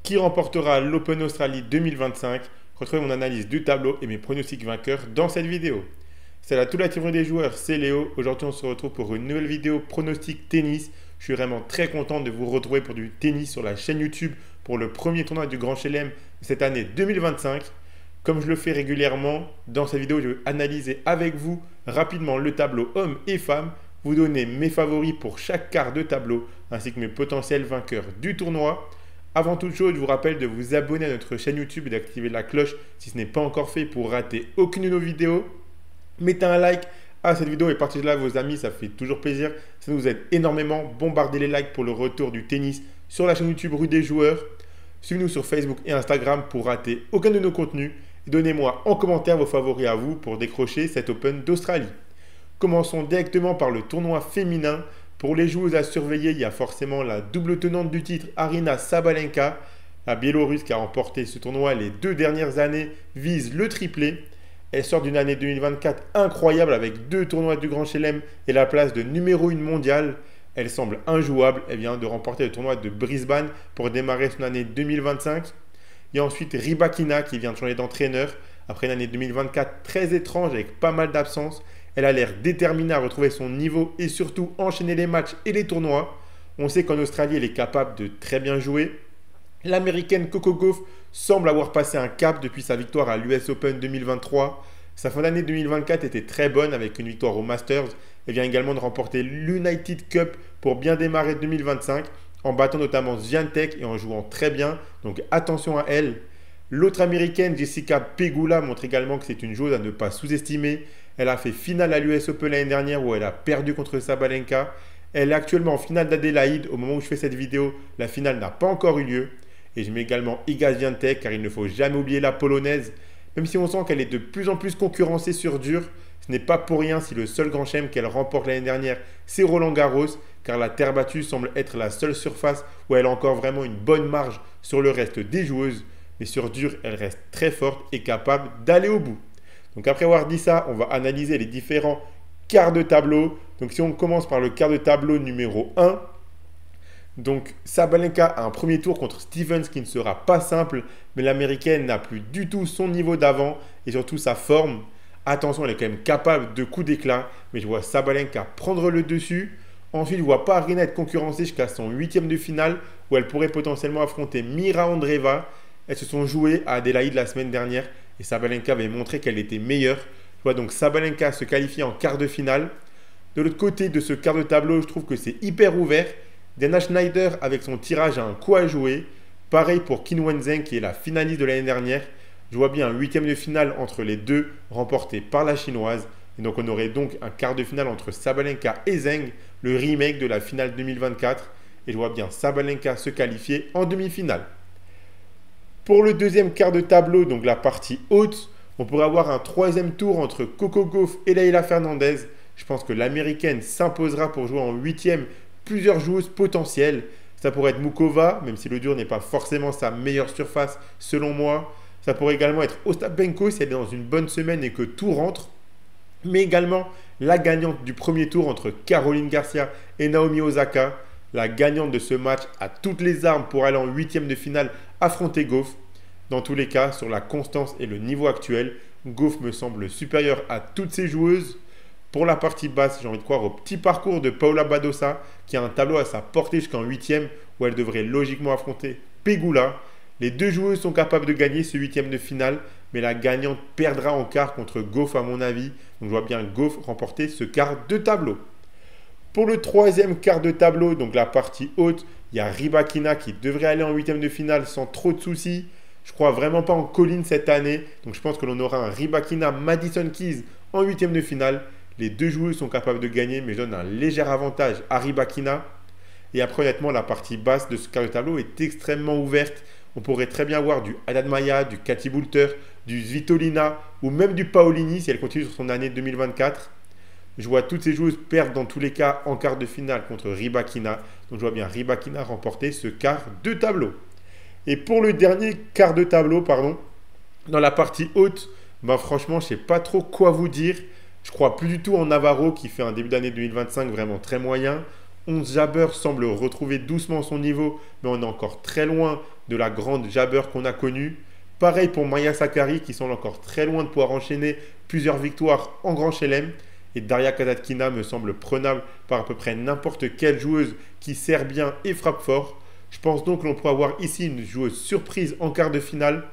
Qui remportera l'Open Australie 2025? Retrouvez mon analyse du tableau et mes pronostics vainqueurs dans cette vidéo. Salut à toute la team des joueurs, c'est Léo. Aujourd'hui, on se retrouve pour une nouvelle vidéo pronostic tennis. Je suis vraiment très content de vous retrouver pour du tennis sur la chaîne YouTube pour le premier tournoi du Grand Chelem de cette année 2025. Comme je le fais régulièrement, dans cette vidéo, je vais analyser avec vous rapidement le tableau hommes et femmes, vous donner mes favoris pour chaque quart de tableau ainsi que mes potentiels vainqueurs du tournoi. Avant toute chose, je vous rappelle de vous abonner à notre chaîne YouTube et d'activer la cloche si ce n'est pas encore fait pour rater aucune de nos vidéos. Mettez un like à cette vidéo et partagez-la à vos amis, ça fait toujours plaisir. Ça nous aide énormément. Bombardez les likes pour le retour du tennis sur la chaîne YouTube Rue des Joueurs. Suivez-nous sur Facebook et Instagram pour rater aucun de nos contenus. Et donnez-moi en commentaire vos favoris à vous pour décrocher cet Open d'Australie. Commençons directement par le tournoi féminin. Pour les joueuses à surveiller, il y a forcément la double tenante du titre, Aryna Sabalenka. La Biélorusse qui a remporté ce tournoi les 2 dernières années vise le triplé. Elle sort d'une année 2024 incroyable avec 2 tournois du Grand Chelem et la place de numéro 1 mondiale. Elle semble injouable. Elle vient de remporter le tournoi de Brisbane pour démarrer son année 2025. Il y a ensuite Rybakina qui vient de changer d'entraîneur après une année 2024 très étrange avec pas mal d'absences. Elle a l'air déterminée à retrouver son niveau et surtout enchaîner les matchs et les tournois. On sait qu'en Australie, elle est capable de très bien jouer. L'américaine Coco Gauff semble avoir passé un cap depuis sa victoire à l'US Open 2023. Sa fin d'année 2024 était très bonne avec une victoire au Masters. Elle vient également de remporter l'United Cup pour bien démarrer 2025 en battant notamment Swiatek et en jouant très bien. Donc attention à elle. L'autre américaine, Jessica Pegula, montre également que c'est une joueuse à ne pas sous-estimer. Elle a fait finale à l'US Open l'année dernière où elle a perdu contre Sabalenka. Elle est actuellement en finale d'Adélaïde. Au moment où je fais cette vidéo, la finale n'a pas encore eu lieu. Et je mets également Iga Swiatek car il ne faut jamais oublier la polonaise. Même si on sent qu'elle est de plus en plus concurrencée sur dur, ce n'est pas pour rien si le seul grand chelem qu'elle remporte l'année dernière, c'est Roland Garros, car la terre battue semble être la seule surface où elle a encore vraiment une bonne marge sur le reste des joueuses. Mais sur dur, elle reste très forte et capable d'aller au bout. Donc après avoir dit ça, on va analyser les différents quarts de tableau. Donc si on commence par le quart de tableau numéro 1, donc Sabalenka a un premier tour contre Stevens qui ne sera pas simple, mais l'américaine n'a plus du tout son niveau d'avant et surtout sa forme. Attention, elle est quand même capable de coups d'éclat, mais je vois Sabalenka prendre le dessus. Ensuite, je ne vois pas Aryna être concurrencée jusqu'à son 8e de finale où elle pourrait potentiellement affronter Mira Andreeva. Elles se sont jouées à Adélaïde la semaine dernière et Sabalenka avait montré qu'elle était meilleure. Je vois donc Sabalenka se qualifier en quart de finale. De l'autre côté de ce quart de tableau, je trouve que c'est hyper ouvert. Dana Schneider avec son tirage a un coup à jouer. Pareil pour Qin Wenzheng qui est la finaliste de l'année dernière. Je vois bien un 8e de finale entre les deux remporté par la chinoise. Et donc on aurait donc un quart de finale entre Sabalenka et Zheng, le remake de la finale 2024. Et je vois bien Sabalenka se qualifier en demi-finale. Pour le deuxième quart de tableau, donc la partie haute, on pourrait avoir un 3e tour entre Coco Gauff et Leylah Fernandez. Je pense que l'américaine s'imposera pour jouer en 8e plusieurs joueuses potentielles. Ça pourrait être Mukova, même si le dur n'est pas forcément sa meilleure surface selon moi. Ça pourrait également être Ostapenko si elle est dans une bonne semaine et que tout rentre. Mais également la gagnante du premier tour entre Caroline Garcia et Naomi Osaka. La gagnante de ce match a toutes les armes pour aller en 8e de finale affronter Gauff. Dans tous les cas, sur la constance et le niveau actuel, Gauff me semble supérieure à toutes ces joueuses. Pour la partie basse, j'ai envie de croire au petit parcours de Paula Badosa qui a un tableau à sa portée jusqu'en 8e où elle devrait logiquement affronter Pegula. Les deux joueuses sont capables de gagner ce 8e de finale, mais la gagnante perdra en quart contre Gauff à mon avis. Donc je vois bien Gauff remporter ce quart de tableau. Pour le 3e quart de tableau, donc la partie haute, il y a Rybakina qui devrait aller en 8e de finale sans trop de soucis. Je crois vraiment pas en Collins cette année, donc je pense que l'on aura un Rybakina Madison Keys en 8e de finale. Les deux joueuses sont capables de gagner, mais je donne un léger avantage à Rybakina. Et après, honnêtement, la partie basse de ce quart de tableau est extrêmement ouverte. On pourrait très bien voir du Haddad Maia, du Cathy Boulter, du Svitolina ou même du Paolini si elle continue sur son année 2024. Je vois toutes ces joueuses perdre dans tous les cas en quart de finale contre Rybakina. Donc je vois bien Rybakina remporter ce quart de tableau. Et pour le dernier quart de tableau, dans la partie haute, franchement, je ne sais pas trop quoi vous dire. Je crois plus du tout en Navarro qui fait un début d'année 2025 vraiment très moyen. Ons Jabeur semble retrouver doucement son niveau, mais on est encore très loin de la grande jabber qu'on a connue. Pareil pour Maria Sakkari qui semble encore très loin de pouvoir enchaîner plusieurs victoires en Grand Chelem. Et Daria Kasatkina me semble prenable par à peu près n'importe quelle joueuse qui sert bien et frappe fort. Je pense donc que l'on pourra avoir ici une joueuse surprise en quart de finale.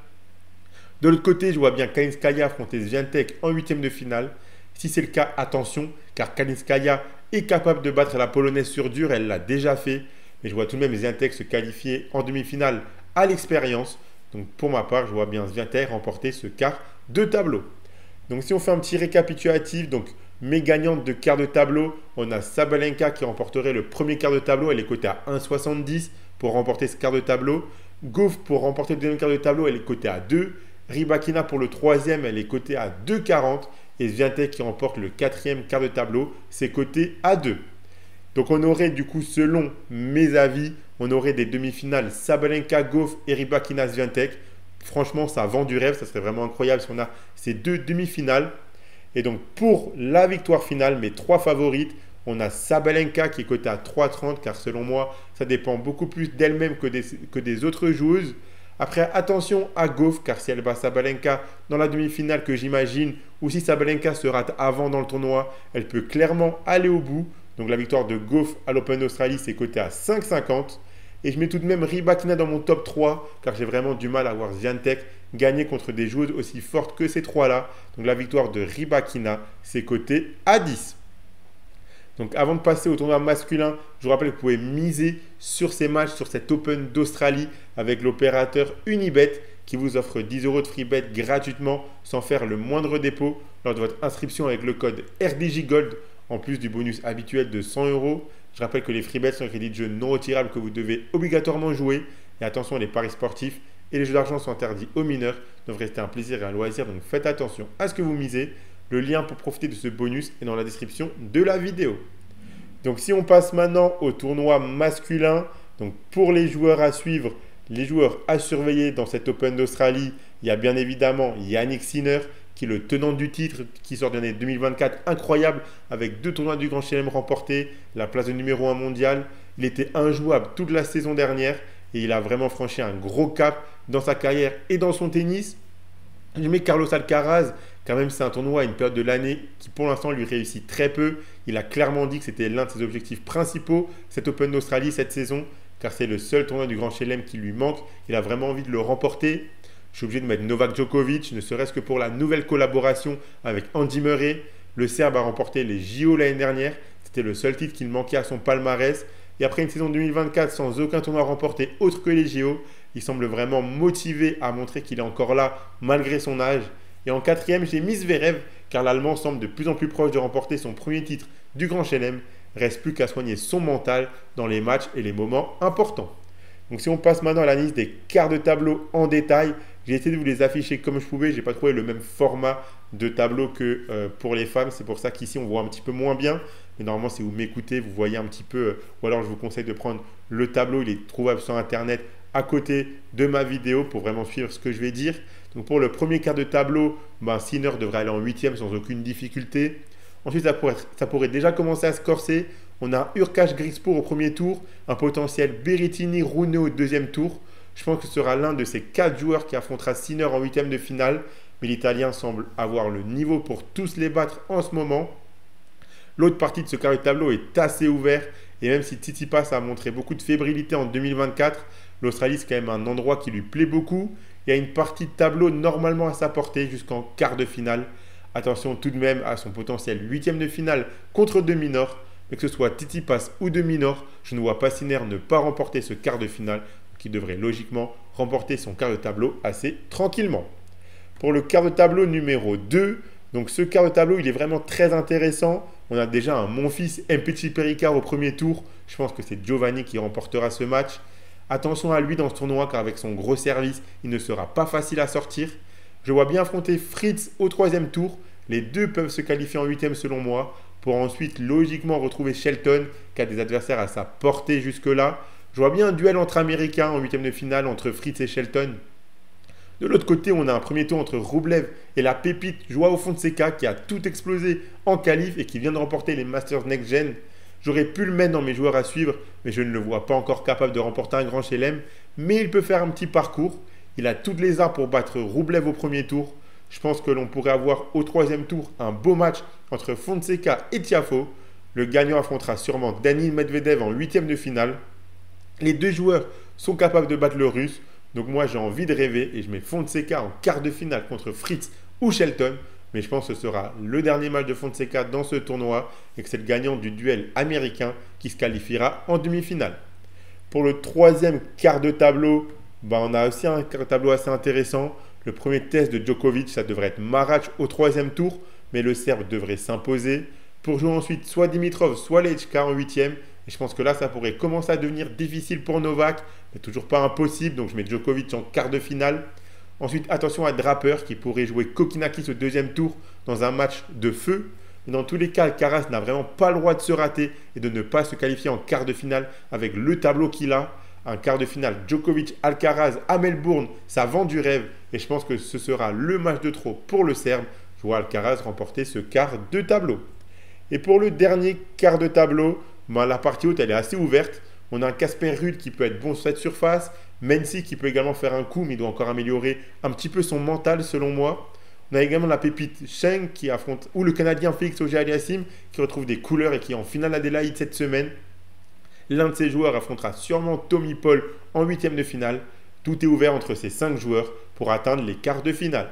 De l'autre côté, je vois bien Kalinskaya affronter Swiatek en huitième de finale. Si c'est le cas, attention, car Kalinskaya est capable de battre la Polonaise sur dur, elle l'a déjà fait. Mais je vois tout de même Swiatek se qualifier en demi-finale à l'expérience. Donc pour ma part, je vois bien Swiatek remporter ce quart de tableau. Donc si on fait un petit récapitulatif, donc mes gagnantes de quart de tableau, on a Sabalenka qui remporterait le premier quart de tableau, elle est cotée à 1,70 pour remporter ce quart de tableau. Gauff pour remporter le deuxième quart de tableau, elle est cotée à 2. Rybakina pour le troisième, elle est cotée à 2,40. Et Swiatek qui remporte le quatrième quart de tableau, c'est coté à 2. Donc on aurait du coup, selon mes avis, on aurait des demi-finales Sabalenka, Gauff et Rybakina Swiatek. Franchement, ça vend du rêve, ça serait vraiment incroyable si on a ces deux demi-finales. Et donc pour la victoire finale, mes trois favorites, on a Sabalenka qui est cotée à 3,30 car selon moi, ça dépend beaucoup plus d'elle-même que des autres joueuses. Après, attention à Gauff car si elle bat Sabalenka dans la demi-finale que j'imagine, ou si Sabalenka se rate avant dans le tournoi, elle peut clairement aller au bout. Donc la victoire de Gauff à l'Open d'Australie, c'est coté à 5,50. Et je mets tout de même Rybakina dans mon top 3 car j'ai vraiment du mal à voir Swiatek gagner contre des joueuses aussi fortes que ces trois-là. Donc la victoire de Rybakina, c'est coté à 10. Donc avant de passer au tournoi masculin, je vous rappelle que vous pouvez miser sur ces matchs, sur cet Open d'Australie avec l'opérateur Unibet qui vous offre 10 € de free bet gratuitement sans faire le moindre dépôt lors de votre inscription avec le code RDJ Gold en plus du bonus habituel de 100 €. Je rappelle que les free bets sont un crédit de jeu non retirable que vous devez obligatoirement jouer. Et attention, les paris sportifs et les jeux d'argent sont interdits aux mineurs. Ils doivent rester un plaisir et un loisir, donc faites attention à ce que vous misez. Le lien pour profiter de ce bonus est dans la description de la vidéo. Donc si on passe maintenant au tournoi masculin, donc pour les joueurs à suivre, les joueurs à surveiller dans cet Open d'Australie, il y a bien évidemment Jannik Sinner qui est le tenant du titre, qui sort de l'année 2024 incroyable avec 2 tournois du Grand Chelem remportés, la place de numéro 1 mondial. Il était injouable toute la saison dernière et il a vraiment franchi un gros cap dans sa carrière et dans son tennis. Je mets Carlos Alcaraz, quand même c'est un tournoi à une période de l'année qui pour l'instant lui réussit très peu. Il a clairement dit que c'était l'un de ses objectifs principaux, cet Open d'Australie cette saison, car c'est le seul tournoi du Grand Chelem qui lui manque. Il a vraiment envie de le remporter. Je suis obligé de mettre Novak Djokovic, ne serait-ce que pour la nouvelle collaboration avec Andy Murray. Le Serbe a remporté les JO l'année dernière. C'était le seul titre qu'il manquait à son palmarès. Et après une saison 2024 sans aucun tournoi remporté autre que les JO, il semble vraiment motivé à montrer qu'il est encore là malgré son âge. Et en quatrième, j'ai mis Zverev, car l'Allemand semble de plus en plus proche de remporter son premier titre du Grand Chelem. Reste plus qu'à soigner son mental dans les matchs et les moments importants. Donc si on passe maintenant à l'analyse des quarts de tableau en détail, j'ai essayé de vous les afficher comme je pouvais. Je n'ai pas trouvé le même format de tableau que pour les femmes. C'est pour ça qu'ici on voit un petit peu moins bien. Mais normalement si vous m'écoutez, vous voyez un petit peu. Ou alors je vous conseille de prendre le tableau. Il est trouvable sur Internet à côté de ma vidéo pour vraiment suivre ce que je vais dire. Donc pour le premier quart de tableau, Sinner devrait aller en 8e sans aucune difficulté. Ensuite, ça pourrait déjà commencer à se corser. On a Hurkacz Griekspoor au premier tour, un potentiel Berrettini Rune au deuxième tour. Je pense que ce sera l'un de ces 4 joueurs qui affrontera Sinner en 8e de finale. Mais l'Italien semble avoir le niveau pour tous les battre en ce moment. L'autre partie de ce quart de tableau est assez ouvert. Et même si Tsitsipas a montré beaucoup de fébrilité en 2024, l'Australie c'est quand même un endroit qui lui plaît beaucoup. Il y a une partie de tableau normalement à sa portée jusqu'en quart de finale. Attention tout de même à son potentiel 8e de finale contre De Minaur. Mais que ce soit Tsitsipas ou De Minaur, je ne vois pas Sinner ne pas remporter ce quart de finale, qui devrait logiquement remporter son quart de tableau assez tranquillement. Pour le quart de tableau numéro 2, donc ce quart de tableau il est vraiment très intéressant. On a déjà un Monfils Mpetshi Perricard au premier tour. Je pense que c'est Giovanni qui remportera ce match. Attention à lui dans ce tournoi car avec son gros service, il ne sera pas facile à sortir. Je vois bien affronter Fritz au 3e tour. Les deux peuvent se qualifier en 8e selon moi pour ensuite logiquement retrouver Shelton qui a des adversaires à sa portée jusque-là. Je vois bien un duel entre Américains en 8e de finale entre Fritz et Shelton. De l'autre côté, on a un premier tour entre Rublev et la pépite Joao Fonseca qui a tout explosé en qualif et qui vient de remporter les Masters Next Gen. J'aurais pu le mettre dans mes joueurs à suivre, mais je ne le vois pas encore capable de remporter un Grand Chelem. mais il peut faire un petit parcours. Il a toutes les armes pour battre Roublev au premier tour. Je pense que l'on pourrait avoir au troisième tour un beau match entre Fonseca et Tiafoe. Le gagnant affrontera sûrement Daniil Medvedev en huitième de finale. Les deux joueurs sont capables de battre le russe. Donc moi j'ai envie de rêver et je mets Fonseca en quart de finale contre Fritz ou Shelton. Mais je pense que ce sera le dernier match de Fonseca dans ce tournoi et que c'est le gagnant du duel américain qui se qualifiera en demi-finale. Pour le troisième quart de tableau, on a aussi un tableau assez intéressant. Le premier test de Djokovic, ça devrait être Marac au troisième tour, mais le Serbe devrait s'imposer. Pour jouer ensuite soit Dimitrov, soit Lechka en huitième. Et je pense que là, ça pourrait commencer à devenir difficile pour Novak, mais toujours pas impossible. Donc je mets Djokovic en quart de finale. Ensuite, attention à Draper qui pourrait jouer Kokkinakis au deuxième tour dans un match de feu. Mais dans tous les cas, Alcaraz n'a vraiment pas le droit de se rater et de ne pas se qualifier en quart de finale avec le tableau qu'il a. Un quart de finale Djokovic-Alcaraz à Melbourne, ça vend du rêve. Et je pense que ce sera le match de trop pour le Serbe. Je vois Alcaraz remporter ce quart de tableau. Et pour le dernier quart de tableau, la partie haute, elle est assez ouverte. On a un Casper Ruud qui peut être bon sur cette surface. Menzi qui peut également faire un coup, mais il doit encore améliorer un petit peu son mental selon moi. On a également la pépite Cheng qui affronte, ou le Canadien Félix Auger-Aliassime qui retrouve des couleurs et qui est en finale Adélaïde cette semaine. L'un de ces joueurs affrontera sûrement Tommy Paul en huitième de finale. Tout est ouvert entre ces 5 joueurs pour atteindre les quarts de finale.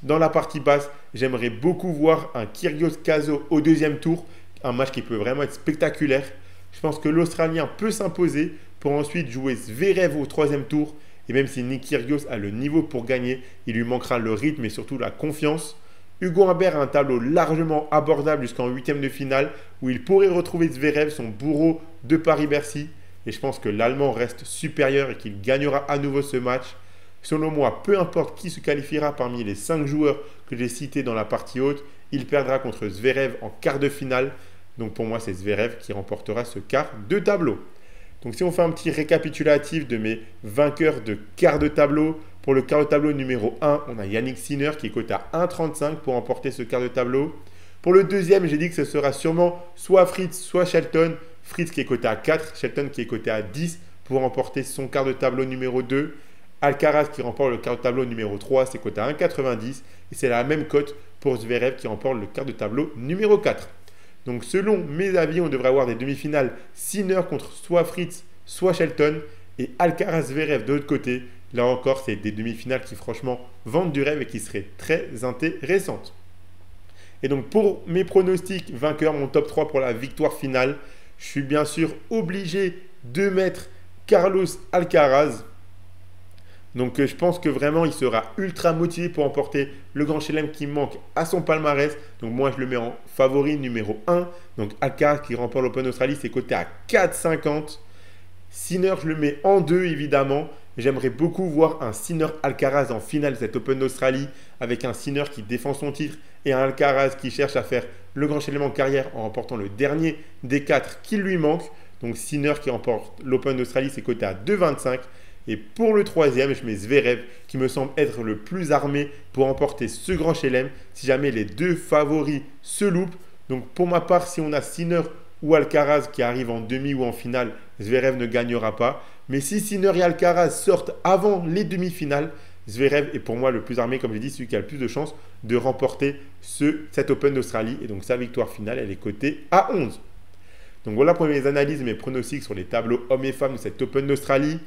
Dans la partie basse, j'aimerais beaucoup voir un Kyrgios Caso au deuxième tour, un match qui peut vraiment être spectaculaire. Je pense que l'Australien peut s'imposer pour ensuite jouer Zverev au troisième tour. Et même si Nick Kyrgios a le niveau pour gagner, il lui manquera le rythme et surtout la confiance. Hugo Humbert a un tableau largement abordable jusqu'en huitième de finale où il pourrait retrouver Zverev, son bourreau de Paris-Bercy. Et je pense que l'Allemand reste supérieur et qu'il gagnera à nouveau ce match. Selon moi, peu importe qui se qualifiera parmi les 5 joueurs que j'ai cités dans la partie haute, il perdra contre Zverev en quart de finale. Donc pour moi, c'est Zverev qui remportera ce quart de tableau. Donc si on fait un petit récapitulatif de mes vainqueurs de quart de tableau, pour le quart de tableau numéro 1, on a Yannick Sinner qui est coté à 1,35 pour remporter ce quart de tableau. Pour le deuxième, j'ai dit que ce sera sûrement soit Fritz, soit Shelton. Fritz qui est coté à 4, Shelton qui est coté à 10 pour remporter son quart de tableau numéro 2. Alcaraz qui remporte le quart de tableau numéro 3, c'est coté à 1,90. Et c'est la même cote pour Zverev qui remporte le quart de tableau numéro 4. Donc selon mes avis, on devrait avoir des demi-finales Sinner contre soit Fritz, soit Shelton. Et Alcaraz-Zverev de l'autre côté. Là encore, c'est des demi-finales qui franchement vendent du rêve et qui seraient très intéressantes. Et donc pour mes pronostics vainqueurs, mon top 3 pour la victoire finale, je suis bien sûr obligé de mettre Carlos Alcaraz. Donc je pense que vraiment il sera ultra motivé pour emporter le Grand Chelem qui manque à son palmarès. Donc moi je le mets en favori numéro 1. Donc Alcaraz qui remporte l'Open d'Australie, c'est coté à 4,50. Sinner je le mets en 2 évidemment. J'aimerais beaucoup voir un Sinner Alcaraz en finale de cette Open d'Australie avec un Sinner qui défend son titre et un Alcaraz qui cherche à faire le Grand Chelem en carrière en remportant le dernier des 4 qui lui manque. Donc Sinner qui remporte l'Open d'Australie, c'est coté à 2,25. Et pour le troisième, je mets Zverev qui me semble être le plus armé pour remporter ce Grand Chelem si jamais les 2 favoris se loupent. Donc pour ma part, si on a Sinner ou Alcaraz qui arrivent en demi ou en finale, Zverev ne gagnera pas. Mais si Sinner et Alcaraz sortent avant les demi-finales, Zverev est pour moi le plus armé, comme j'ai dit, celui qui a le plus de chances de remporter cette Open d'Australie. Et donc sa victoire finale, elle est cotée à 11. Donc voilà pour mes analyses et mes pronostics sur les tableaux hommes et femmes de cette Open d'Australie.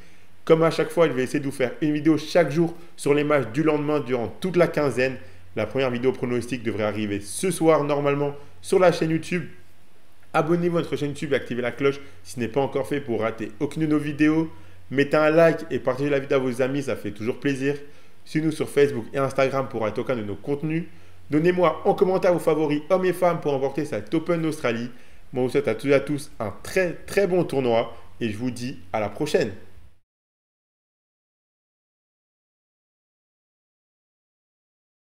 Comme à chaque fois, je vais essayer de vous faire une vidéo chaque jour sur les matchs du lendemain durant toute la quinzaine. La première vidéo pronostic devrait arriver ce soir normalement sur la chaîne YouTube. Abonnez-vous à notre chaîne YouTube et activez la cloche si ce n'est pas encore fait pour rater aucune de nos vidéos. Mettez un like et partagez la vidéo à vos amis, ça fait toujours plaisir. Suivez-nous sur Facebook et Instagram pour être au courant de nos contenus. Donnez-moi en commentaire vos favoris hommes et femmes pour remporter cette Open d'Australie. Moi, je vous souhaite à toutes et à tous un très très bon tournoi et je vous dis à la prochaine.